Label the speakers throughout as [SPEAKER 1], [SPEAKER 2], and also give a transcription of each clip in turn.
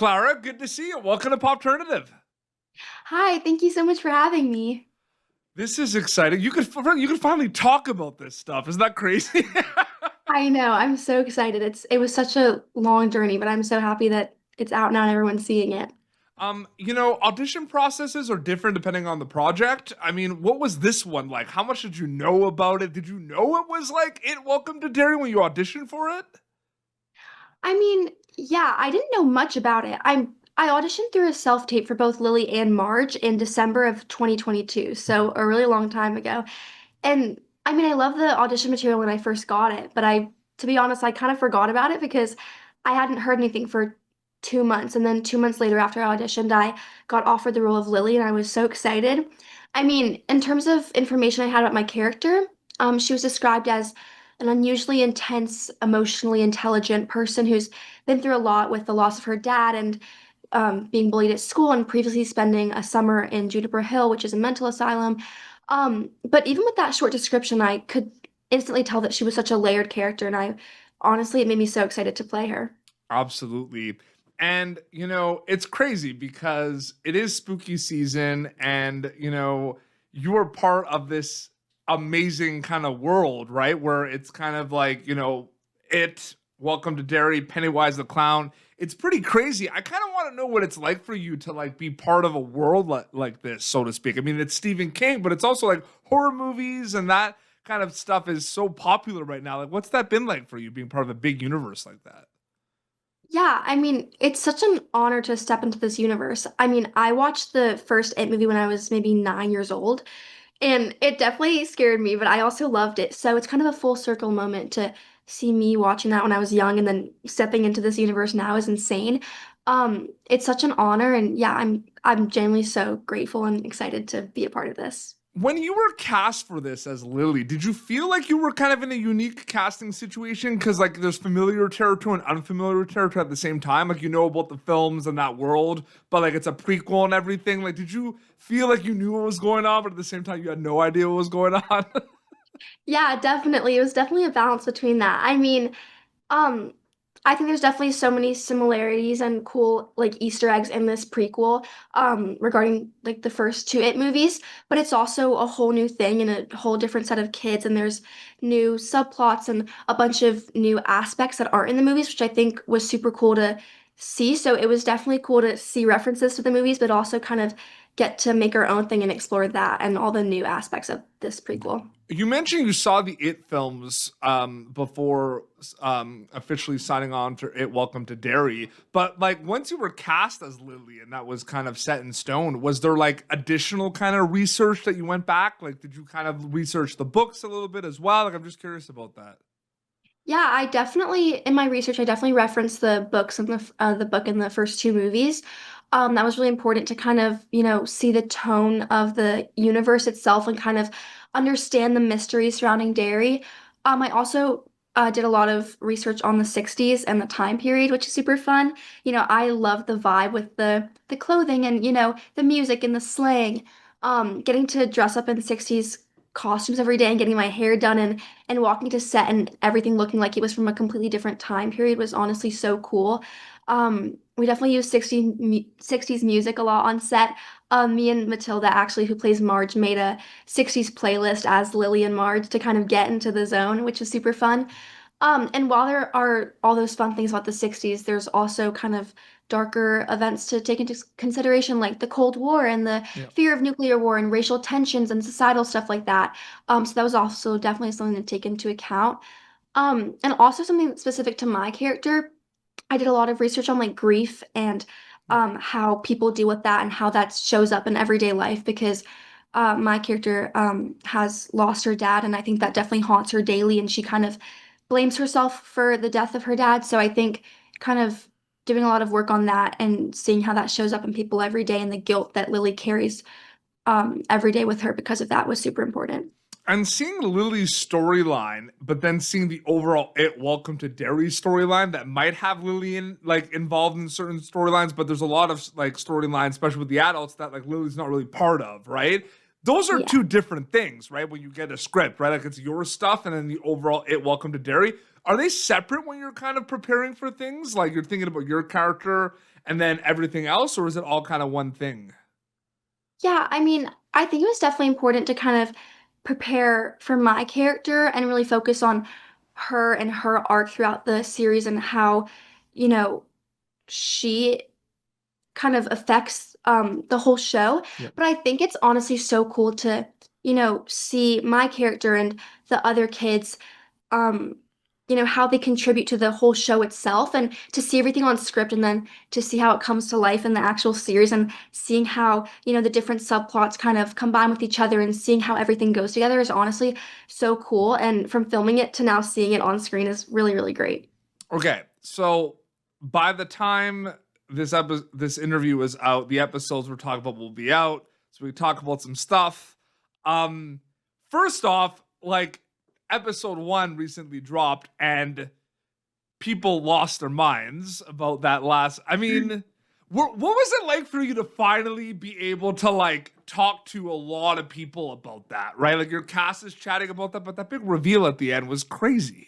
[SPEAKER 1] Clara, good to see you. Welcome to Popternative.
[SPEAKER 2] Hi, thank you so much for having me.
[SPEAKER 1] This is exciting. You could finally talk about this stuff. Isn't that crazy?
[SPEAKER 2] I know, I'm so excited. It was such a long journey, but I'm so happy that it's out now and everyone's seeing it.
[SPEAKER 1] Audition processes are different depending on the project. I mean, what was this one like? How much did you know about it? Did you know it was like it Welcome to Derry when you auditioned for it?
[SPEAKER 2] I mean, yeah, I didn't know much about it. I auditioned through a self-tape for both Lily and Marge in December of 2022, so a really long time ago. And I mean, I love the audition material when I first got it, but to be honest, I kind of forgot about it because I hadn't heard anything for 2 months. And then 2 months later, after I auditioned, I got offered the role of Lily, and I was so excited. I mean, in terms of information I had about my character, she was described as an unusually intense, emotionally intelligent person who's been through a lot with the loss of her dad and being bullied at school and previously spending a summer in Juniper Hill, which is a mental asylum. But even with that short description, I could instantly tell that she was such a layered character, and I honestly, it made me so excited to play her.
[SPEAKER 1] Absolutely. And, it's crazy because it is spooky season and, you are part of this amazing kind of world, right? Where it's kind of like, Welcome to Derry, Pennywise the Clown. It's pretty crazy. I kind of want to know what it's like for you to like be part of a world like this, so to speak. I mean, it's Stephen King, but it's also like horror movies and that kind of stuff is so popular right now. Like, what's that been like for you being part of a big universe like that?
[SPEAKER 2] Yeah, I mean, it's such an honor to step into this universe. I mean, I watched the first It movie when I was maybe 9 years old, and it definitely scared me, but I also loved it. So it's kind of a full circle moment to see me watching that when I was young and then stepping into this universe now is insane. It's such an honor, and yeah, I'm genuinely so grateful and excited to be a part of this.
[SPEAKER 1] When you were cast for this as Lily, did you feel like you were kind of in a unique casting situation? Because like there's familiar territory and unfamiliar territory at the same time. Like you know about the films and that world, but like it's a prequel and everything. Like, did you feel like you knew what was going on, but at the same time you had no idea what was going on?
[SPEAKER 2] Yeah, definitely. It was definitely a balance between that. I mean, Um, I think there's definitely so many similarities and cool like Easter eggs in this prequel regarding like the first two It movies, but it's also a whole new thing and a whole different set of kids and there's new subplots and a bunch of new aspects that aren't in the movies, which I think was super cool to see. So it was definitely cool to see references to the movies, but also kind of get to make our own thing and explore that and all the new aspects of this prequel.
[SPEAKER 1] You mentioned you saw the It films before officially signing on to It Welcome to Derry, but like once you were cast as Lily and that was kind of set in stone, was there like additional kind of research that you went back? Like, did you kind of research the books a little bit as well? Like, I'm just curious about that.
[SPEAKER 2] Yeah, I definitely in my research I definitely referenced the books and the book in the first two movies. That was really important to kind of, see the tone of the universe itself and kind of understand the mystery surrounding Derry. I also did a lot of research on the 60s and the time period, which is super fun. I love the vibe with the clothing and, the music and the slang. Getting to dress up in 60s costumes every day and getting my hair done and walking to set and everything looking like it was from a completely different time period was honestly so cool. We definitely use 60s music a lot on set. Me and Matilda, actually, who plays Marge, made a 60s playlist as Lily and Marge to kind of get into the zone, which was super fun. And while there are all those fun things about the 60s, there's also kind of darker events to take into consideration, like the Cold War and the
[SPEAKER 1] Yeah.
[SPEAKER 2] fear of nuclear war and racial tensions and societal stuff like that. So that was also definitely something to take into account. And also something specific to my character, I did a lot of research on like grief and
[SPEAKER 1] Yeah.
[SPEAKER 2] how people deal with that and how that shows up in everyday life because my character has lost her dad, and I think that definitely haunts her daily, and she kind of blames herself for the death of her dad. So I think kind of doing a lot of work on that and seeing how that shows up in people every day and the guilt that Lily carries every day with her because of that was super important.
[SPEAKER 1] And seeing Lily's storyline, but then seeing the overall It Welcome to Derry storyline that might have Lily involved in certain storylines, but there's a lot of like storylines, especially with the adults, that like Lily's not really part of, right? Those are
[SPEAKER 2] Yeah.
[SPEAKER 1] two different things, right? When you get a script, right? Like it's your stuff and then the overall It Welcome to Derry. Are they separate when you're kind of preparing for things? Like you're thinking about your character and then everything else, or is it all kind of one thing?
[SPEAKER 2] Yeah, I mean, I think it was definitely important to kind of prepare for my character and really focus on her and her arc throughout the series and how, you know, she kind of affects the whole show.
[SPEAKER 1] Yep.
[SPEAKER 2] But I think it's honestly so cool to, see my character and the other kids, um, how they contribute to the whole show itself and to see everything on script and then to see how it comes to life in the actual series and seeing how, the different subplots kind of combine with each other and seeing how everything goes together is honestly so cool. And from filming it to now seeing it on screen is really, really great.
[SPEAKER 1] Okay, so by the time this interview is out, the episodes we're talking about will be out. So we talk about some stuff. First off, like episode 1 recently dropped, and people lost their minds about that last. I mean, what was it like for you to finally be able to like talk to a lot of people about that, right? Like your cast is chatting about that, but that big reveal at the end was crazy.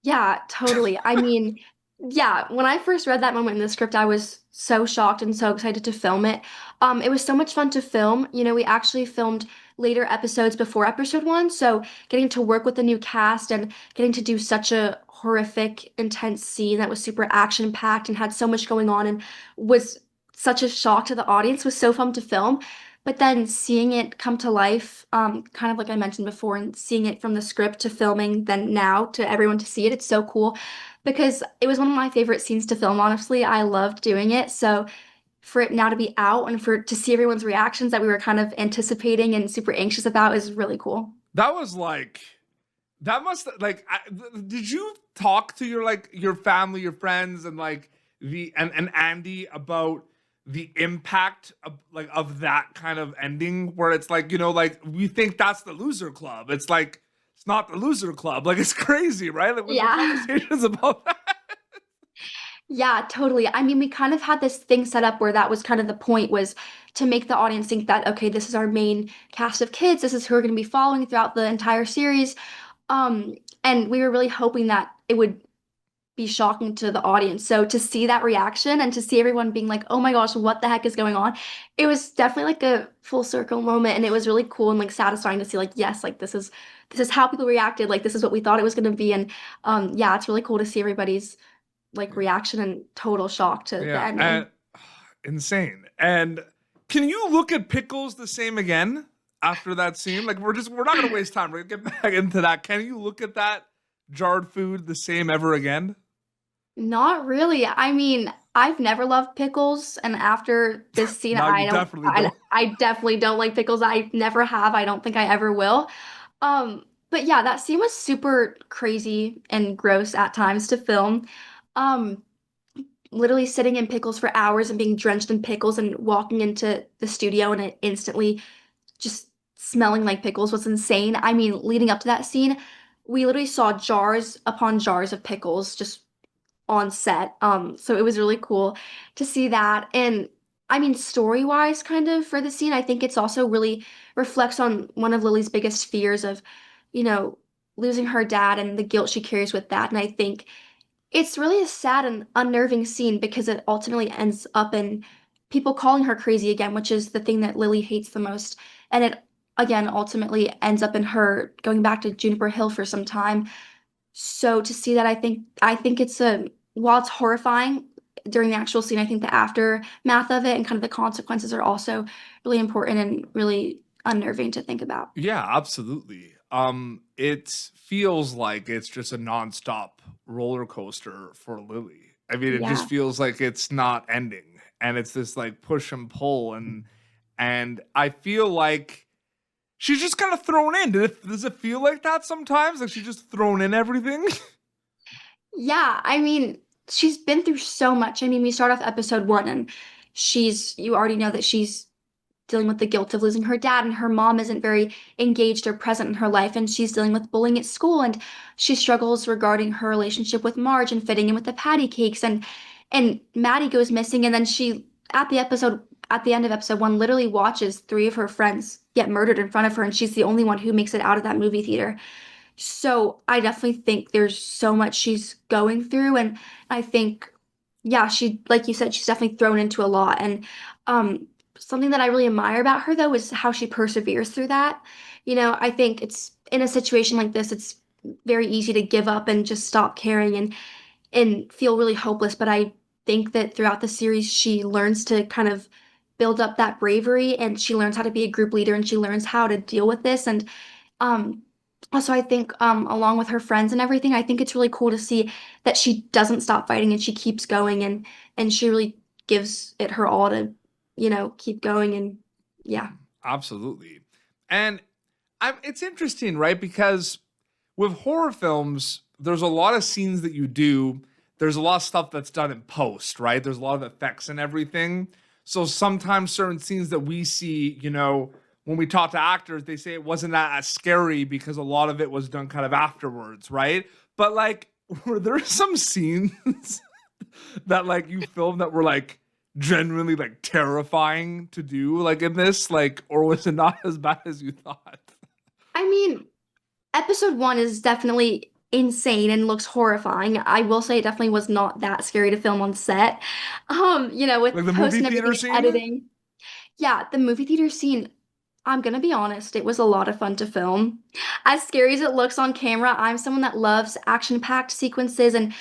[SPEAKER 2] Yeah, totally. I mean, yeah, when I first read that moment in the script, I was so shocked and so excited to film it. It was so much fun to film. We actually filmed later episodes before episode 1, so getting to work with the new cast and getting to do such a horrific, intense scene that was super action-packed and had so much going on and was such a shock to the audience was so fun to film. But then seeing it come to life, kind of like I mentioned before, and seeing it from the script to filming, then now to everyone to see it, it's so cool because it was one of my favorite scenes to film, honestly. I loved doing it. So for it now to be out and for to see everyone's reactions that we were kind of anticipating and super anxious about is really cool.
[SPEAKER 1] That was like that must like did you talk to your family, your friends, and like and Andy about the impact of that kind of ending where it's like, like we think that's the loser club, it's like it's not the loser club, like it's crazy, right? Like was there
[SPEAKER 2] Yeah.
[SPEAKER 1] conversations about that?
[SPEAKER 2] Yeah, totally. I mean, we kind of had this thing set up where that was kind of the point was to make the audience think that, okay, this is our main cast of kids. This is who we're going to be following throughout the entire series. Um, and we were really hoping that it would be shocking to the audience. So to see that reaction and to see everyone being like, "Oh my gosh, what the heck is going on?" It was definitely like a full circle moment and it was really cool and like satisfying to see like, yes, like this is how people reacted, like this is what we thought it was going to be and yeah, it's really cool to see everybody's like reaction and total shock to the
[SPEAKER 1] Yeah,
[SPEAKER 2] ending.
[SPEAKER 1] and insane. And can you look at pickles the same again after that scene? Like we're not gonna waste time. We're gonna get back into that. Can you look at that jarred food the same ever again?
[SPEAKER 2] Not really. I mean, I've never loved pickles, and after this scene,
[SPEAKER 1] Now you
[SPEAKER 2] I don't,
[SPEAKER 1] definitely
[SPEAKER 2] I,
[SPEAKER 1] don't.
[SPEAKER 2] I definitely don't like pickles. I never have. I don't think I ever will. But yeah, that scene was super crazy and gross at times to film. Um, Literally sitting in pickles for hours and being drenched in pickles and walking into the studio and it instantly just smelling like pickles was insane. I mean, leading up to that scene, we literally saw jars upon jars of pickles just on set. So it was really cool to see that. And I mean, story-wise, kind of for the scene, I think it's also really reflects on one of Lily's biggest fears of, you know, losing her dad and the guilt she carries with that. And I think it's really a sad and unnerving scene because it ultimately ends up in people calling her crazy again, which is the thing that Lily hates the most. And it again ultimately ends up in her going back to Juniper Hill for some time. So to see that, I think it's a while it's horrifying during the actual scene, I think the aftermath of it and kind of the consequences are also really important and really unnerving to think about.
[SPEAKER 1] Yeah, absolutely. It feels like it's just a nonstop roller coaster for Lily. I mean, it just
[SPEAKER 2] Yeah.
[SPEAKER 1] feels like it's not ending, and it's this like push and pull, and I feel like she's just kind of thrown in. Does it feel like that sometimes? Like she's just thrown in everything?
[SPEAKER 2] Yeah, I mean, she's been through so much. I mean, we start off episode 1 and you already know that she's dealing with the guilt of losing her dad and her mom isn't very engaged or present in her life and she's dealing with bullying at school and she struggles regarding her relationship with Marge and fitting in with the patty cakes and Maddie goes missing and then she at the end of episode 1 literally watches 3 of her friends get murdered in front of her and she's the only one who makes it out of that movie theater. So I definitely think there's so much she's going through, and I think yeah, she, like you said, she's definitely thrown into a lot. And something that I really admire about her, though, is how she perseveres through that. I think it's in a situation like this, it's very easy to give up and just stop caring and feel really hopeless. But I think that throughout the series, she learns to kind of build up that bravery, and she learns how to be a group leader, and she learns how to deal with this. And um, also, I think along with her friends and everything, I think it's really cool to see that she doesn't stop fighting and she keeps going, and she really gives it her all to, keep going. And yeah.
[SPEAKER 1] Absolutely. And it's interesting, right? Because with horror films, there's a lot of scenes that you do. There's a lot of stuff that's done in post, right? There's a lot of effects and everything. So sometimes certain scenes that we see, when we talk to actors, they say it wasn't that as scary because a lot of it was done kind of afterwards, right? But like, were there some scenes that like you filmed that were like genuinely like terrifying to do, like in this, like, or was it not as bad as you thought?
[SPEAKER 2] I mean, episode one is definitely insane and looks horrifying. I will say it definitely was not that scary to film on set.
[SPEAKER 1] Like
[SPEAKER 2] With
[SPEAKER 1] the
[SPEAKER 2] post
[SPEAKER 1] movie
[SPEAKER 2] and
[SPEAKER 1] theater
[SPEAKER 2] everything,
[SPEAKER 1] scene?
[SPEAKER 2] editing. Yeah, the movie theater scene, I'm gonna be honest, it was a lot of fun to film. As scary as it looks on camera, I'm someone that loves action-packed sequences and,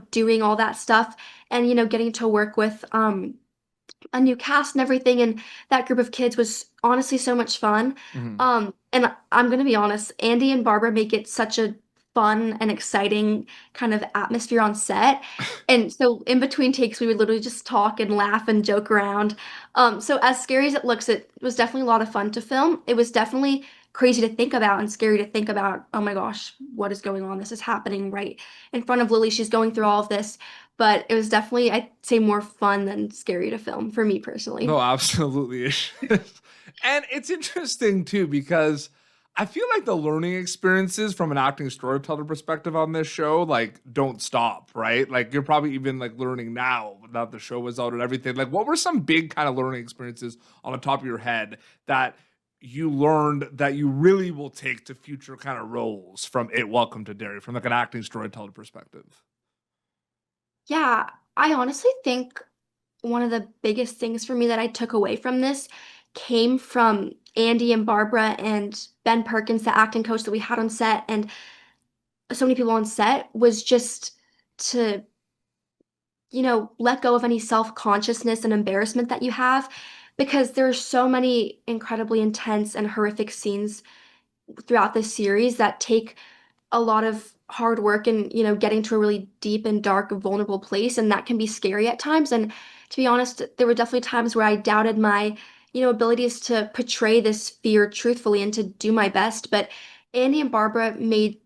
[SPEAKER 2] doing all that stuff and, getting to work with a new cast and everything, and that group of kids was honestly so much fun.
[SPEAKER 1] Mhm.
[SPEAKER 2] And I'm gonna be honest, Andy and Barbara make it such a fun and exciting kind of atmosphere on set. And so in between takes, we would literally just talk and laugh and joke around. So as scary as it looks, it was definitely a lot of fun to film. It was definitely crazy to think about and scary to think about. Oh my gosh, what is going on? This is happening right in front of Lily. She's going through all of this. But it was definitely, I'd say, more fun than scary to film for me personally.
[SPEAKER 1] No, absolutely. And it's interesting too because I feel like the learning experiences from an acting storyteller perspective on this show like don't stop, right? Like you're probably even like learning now that the show was out and everything. Like what were some big kind of learning experiences on the top of your head that you learned that you really will take to future kind of roles from It Welcome to Derry from like an acting storyteller perspective?
[SPEAKER 2] Yeah, I honestly think one of the biggest things for me that I took away from this came from Andy and Barbara and Ben Perkins, the acting coach that we had on set, and so many people on set was just to, let go of any self-consciousness and embarrassment that you have because there's so many incredibly intense and horrific scenes throughout this series that take a lot of hard work and, getting to a really deep and dark, vulnerable place, and that can be scary at times. And to be honest, there were definitely times where I doubted my, abilities to portray this fear truthfully and to do my best. But Andy and Barbara made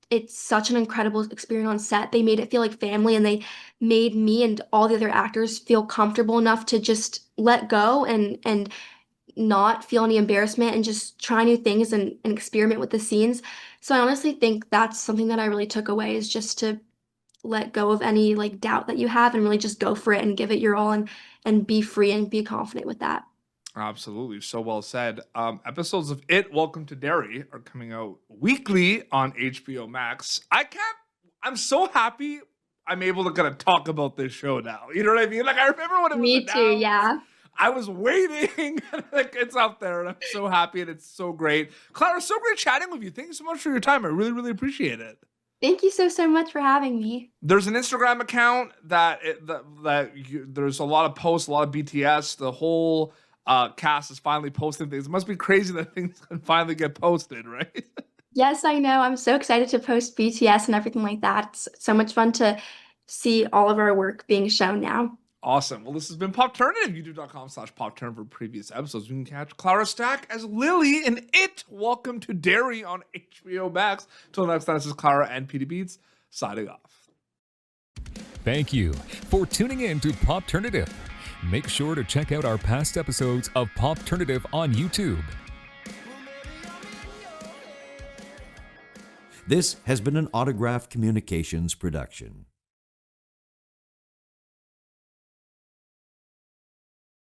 [SPEAKER 2] it such an incredible experience on set. They made it feel like family, and they made me and all the other actors feel comfortable enough to just let go and not feel any embarrassment and just try new things and experiment with the scenes. So I honestly think that's something that I really took away is just to let go of any like doubt that you have and really just go for it and give it your all and be free and be confident with that.
[SPEAKER 1] Absolutely. So well said. Episodes of It Welcome to Derry are coming out weekly on HBO Max. I'm so happy I'm able to kind of talk about this show now. You know what I mean? Like I remember when it was
[SPEAKER 2] Me too,
[SPEAKER 1] announced.
[SPEAKER 2] yeah.
[SPEAKER 1] I was waiting. Like it's out there and I'm so happy and it's so great. Clara, so great chatting with you. Thank you so much for your time. I really, really appreciate it.
[SPEAKER 2] Thank you so much for having me.
[SPEAKER 1] There's an Instagram account there's a lot of posts, a lot of BTS. The whole cast is finally posting things. It must be crazy that things can finally get posted, right?
[SPEAKER 2] Yes, I know. I'm so excited to post BTS and everything like that. It's so much fun to see all of our work being shown now.
[SPEAKER 1] Awesome. Well, this has been Popternative, youtube.com/Popturn for previous episodes. You can catch Clara Stack as Lily in It Welcome to Derry on HBO Max. Till next time, this is Clara and Petey Beats signing off.
[SPEAKER 3] Thank you for tuning in to Popternative. Make sure to check out our past episodes of Popternative on YouTube.
[SPEAKER 4] This has been an Autograph Communications production.